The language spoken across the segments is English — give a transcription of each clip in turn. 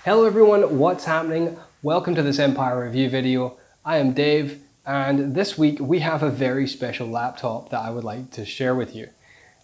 Hello everyone, what's happening? Welcome to this Empire review video. I am Dave, and this week we have a very special laptop that I would like to share with you.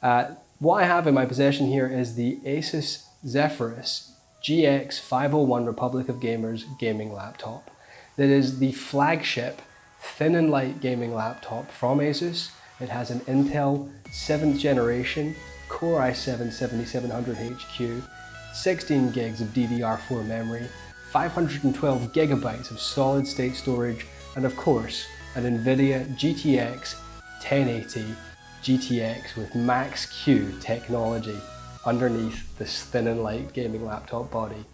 What I have in my possession here is the ASUS Zehpyrus GX 501 Republic of Gamers gaming laptop. That is the flagship thin and light gaming laptop from ASUS. It has an Intel 7th generation Core i7 7700HQ, 16 gigs of DDR4 memory, 512 gigabytes of solid state storage, and of course, an NVIDIA GTX 1080 GTX with Max-Q technology underneath this thin and light gaming laptop body.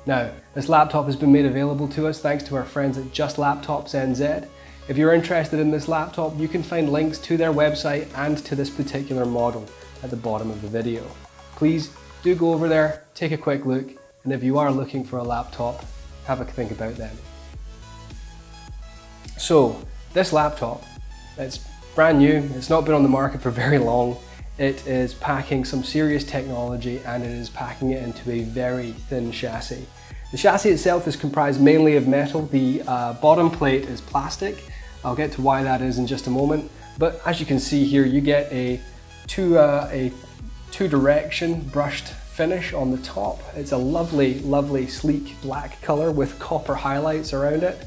Now, this laptop has been made available to us thanks to our friends at Just Laptops NZ. If you're interested in this laptop, you can find links to their website and to this particular model at the bottom of the video. Please do go over there, take a quick look, and if you are looking for a laptop, have a think about them. So, this laptop, it's brand new, it's not been on the market for very long. It is packing some serious technology and it is packing it into a very thin chassis. The chassis itself is comprised mainly of metal. The bottom plate is plastic. I'll get to why that is in just a moment. But as you can see here, you get a two-direction brushed finish on the top. It's a lovely sleek black color with copper highlights around it.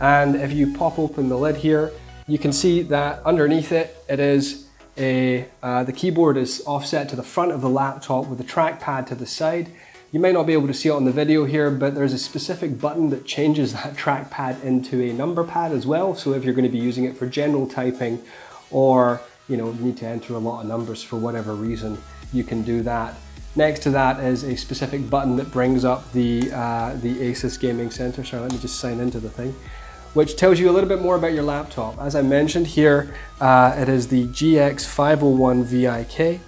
And if you pop open the lid here, you can see that underneath it, the keyboard is offset to the front of the laptop with the trackpad to the side. You may not be able to see it on the video here, but there's a specific button that changes that trackpad into a number pad as well. So if you're going to be using it for general typing, or you need to enter a lot of numbers for whatever reason, you can do that. Next to that is a specific button that brings up the ASUS Gaming Center. Sorry, let me just sign into the thing, which tells you a little bit more about your laptop. As I mentioned here, it is the GX 501 VIK.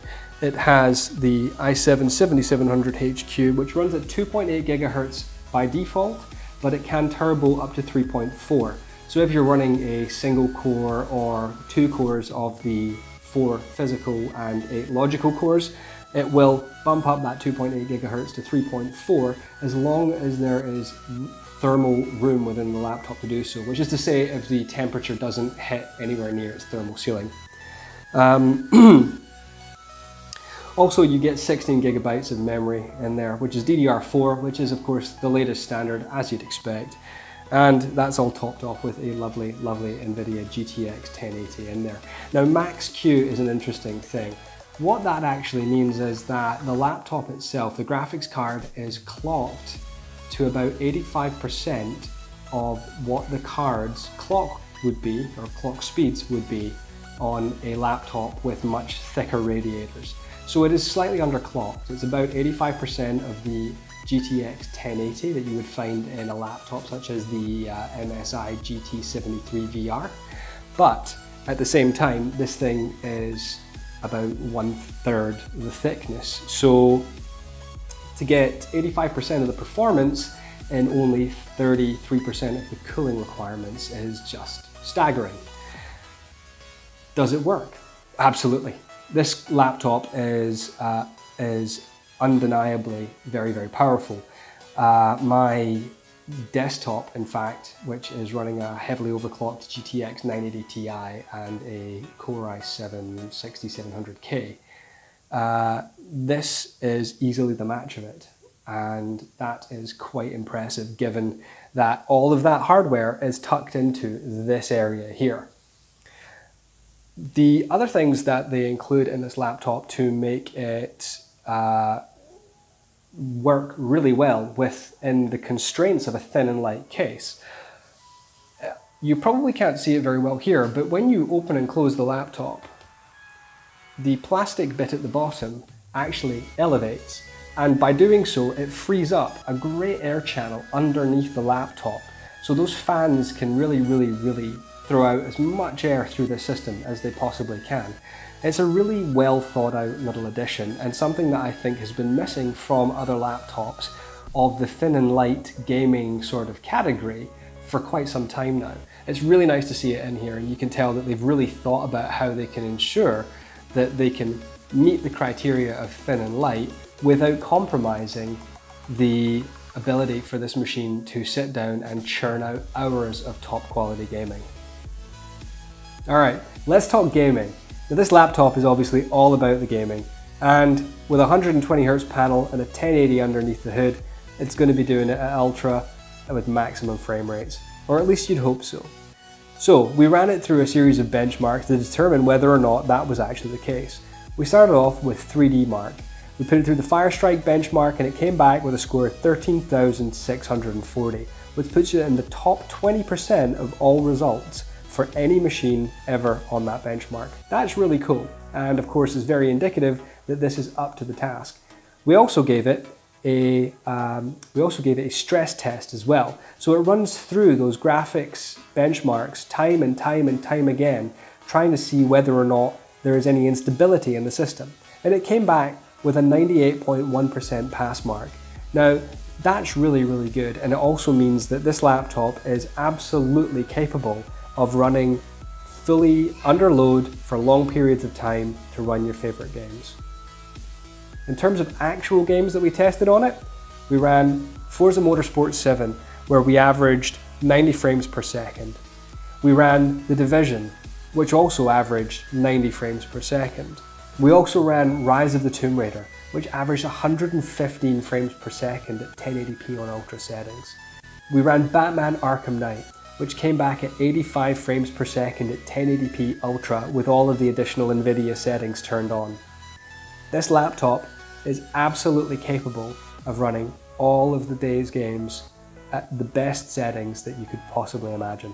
It has the i7 7700HQ, which runs at 2.8 gigahertz by default, but it can turbo up to 3.4. So if you're running a single core or two cores of the 4 physical and 8 logical cores, it will bump up that 2.8 gigahertz to 3.4 as long as there is thermal room within the laptop to do so, which is to say if the temperature doesn't hit anywhere near its thermal ceiling. Also, you get 16 gigabytes of memory in there, which is DDR4, which is of course the latest standard as you'd expect. And that's all topped off with a lovely NVIDIA GTX 1080 in there. Now, Max-Q is an interesting thing. What that actually means is that the laptop itself, the graphics card, is clocked to about 85% of what the card's clock would be, or clock speeds would be, on a laptop with much thicker radiators. So it is slightly underclocked. It's about 85% of the GTX 1080 that you would find in a laptop such as the MSI GT73 VR. But at the same time, this thing is about 1/3 the thickness. So to get 85% of the performance and only 33% of the cooling requirements is just staggering. Does it work? Absolutely. This laptop is undeniably very powerful. My desktop, in fact, which is running a heavily overclocked GTX 980 Ti and a Core i7 6700K, this is easily the match of it, and that is quite impressive given that all of that hardware is tucked into this area here. The other things that they include in this laptop to make it work really well within the constraints of a thin and light case. You probably can't see it very well here, but when you open and close the laptop, the plastic bit at the bottom actually elevates, and by doing so it frees up a great air channel underneath the laptop, so those fans can really throw out as much air through the system as they possibly can. It's a really well thought out little addition, and something that I think has been missing from other laptops of the thin and light gaming sort of category for quite some time now. It's really nice to see it in here, and you can tell that they've really thought about how they can ensure that they can meet the criteria of thin and light without compromising the ability for this machine to sit down and churn out hours of top quality gaming. Alright, let's talk gaming. Now this laptop is obviously all about the gaming, and with a 120Hz panel and a 1080 underneath the hood, it's going to be doing it at ultra with maximum frame rates, or at least you'd hope so. So we ran it through a series of benchmarks to determine whether or not that was actually the case. We started off with 3D Mark. We put it through the Firestrike benchmark and it came back with a score of 13,640, which puts it in the top 20% of all results for any machine ever on that benchmark. That's really cool, and of course is very indicative that this is up to the task. We also gave it a stress test as well. So it runs through those graphics benchmarks time and time and time again, trying to see whether or not there is any instability in the system. And it came back with a 98.1% pass mark. Now, that's really, really good. And it also means that this laptop is absolutely capable of running fully under load for long periods of time to run your favorite games. In terms of actual games that we tested on it, we ran Forza Motorsport 7, where we averaged 90 frames per second. We ran The Division, which also averaged 90 frames per second. We also ran Rise of the Tomb Raider, which averaged 115 frames per second at 1080p on ultra settings. We ran Batman Arkham Knight, which came back at 85 frames per second at 1080p ultra with all of the additional NVIDIA settings turned on. This laptop is absolutely capable of running all of the day's games at the best settings that you could possibly imagine.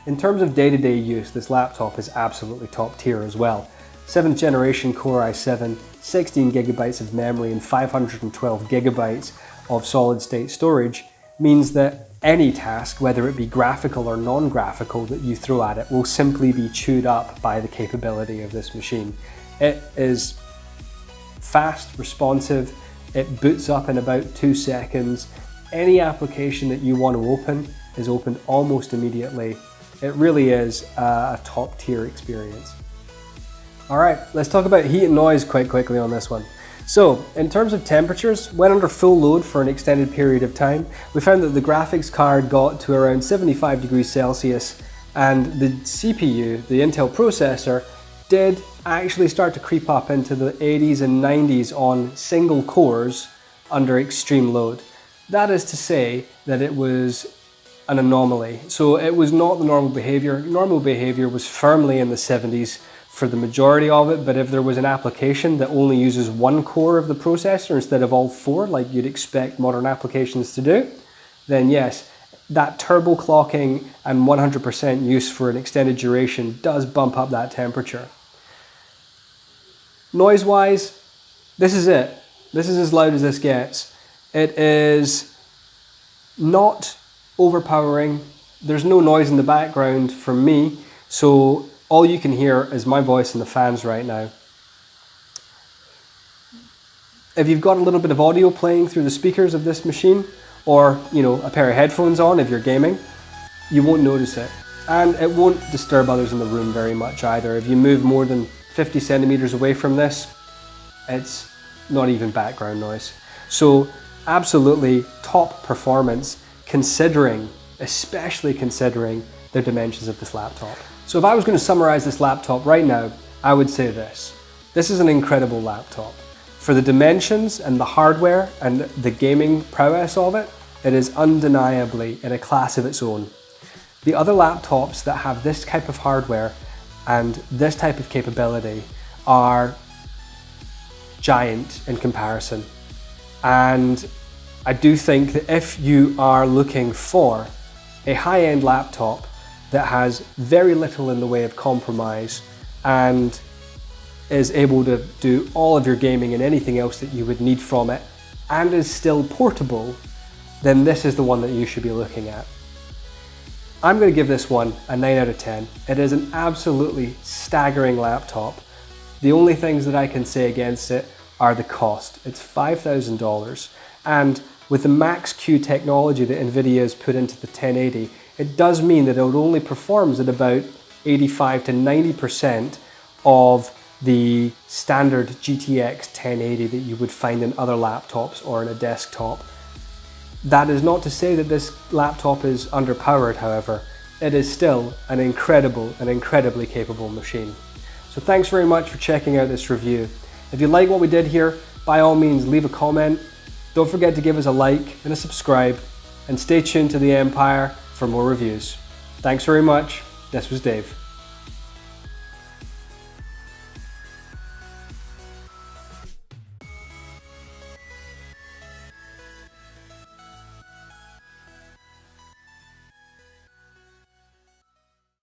In terms of day-to-day use, this laptop is absolutely top tier as well. 7th generation Core i7, 16 gigabytes of memory and 512 gigabytes of solid state storage means that any task, whether it be graphical or non-graphical, that you throw at it will simply be chewed up by the capability of this machine. It is fast, responsive, it boots up in about 2 seconds. Any application that you want to open is opened almost immediately. It really is a top tier experience. Alright, let's talk about heat and noise quite quickly on this one. So, in terms of temperatures, when under full load for an extended period of time, we found that the graphics card got to around 75 degrees Celsius, and the CPU, the Intel processor, did actually start to creep up into the 80s and 90s on single cores under extreme load. That is to say that it was an anomaly. So it was not the normal behavior. Normal behavior was firmly in the 70s for the majority of it, but if there was an application that only uses one core of the processor instead of all four, like you'd expect modern applications to do, then yes, that turbo clocking and 100% use for an extended duration does bump up that temperature. Noise-wise, this is it. This is as loud as this gets. It is not overpowering. There's no noise in the background from me, so all you can hear is my voice and the fans right now. If you've got a little bit of audio playing through the speakers of this machine, or a pair of headphones on if you're gaming, you won't notice it. And it won't disturb others in the room very much either. If you move more than 50 centimeters away from this, it's not even background noise. So absolutely top performance, especially considering the dimensions of this laptop. So if I was going to summarize this laptop right now, I would say this. This is an incredible laptop. For the dimensions and the hardware and the gaming prowess of it, it is undeniably in a class of its own. The other laptops that have this type of hardware and this type of capability are giant in comparison. And I do think that if you are looking for a high-end laptop that has very little in the way of compromise and is able to do all of your gaming and anything else that you would need from it and is still portable, then this is the one that you should be looking at. I'm going to give this one a 9 out of 10. It is an absolutely staggering laptop. The only things that I can say against it are the cost. It's $5,000, and with the Max-Q technology that NVIDIA has put into the 1080, it does mean that it only performs at about 85 to 90% of the standard GTX 1080 that you would find in other laptops or in a desktop. That is not to say that this laptop is underpowered, however. It is still an incredible and incredibly capable machine. So thanks very much for checking out this review. If you like what we did here, by all means leave a comment. Don't forget to give us a like and a subscribe, and stay tuned to the Empire for more reviews. Thanks very much. This was Dave.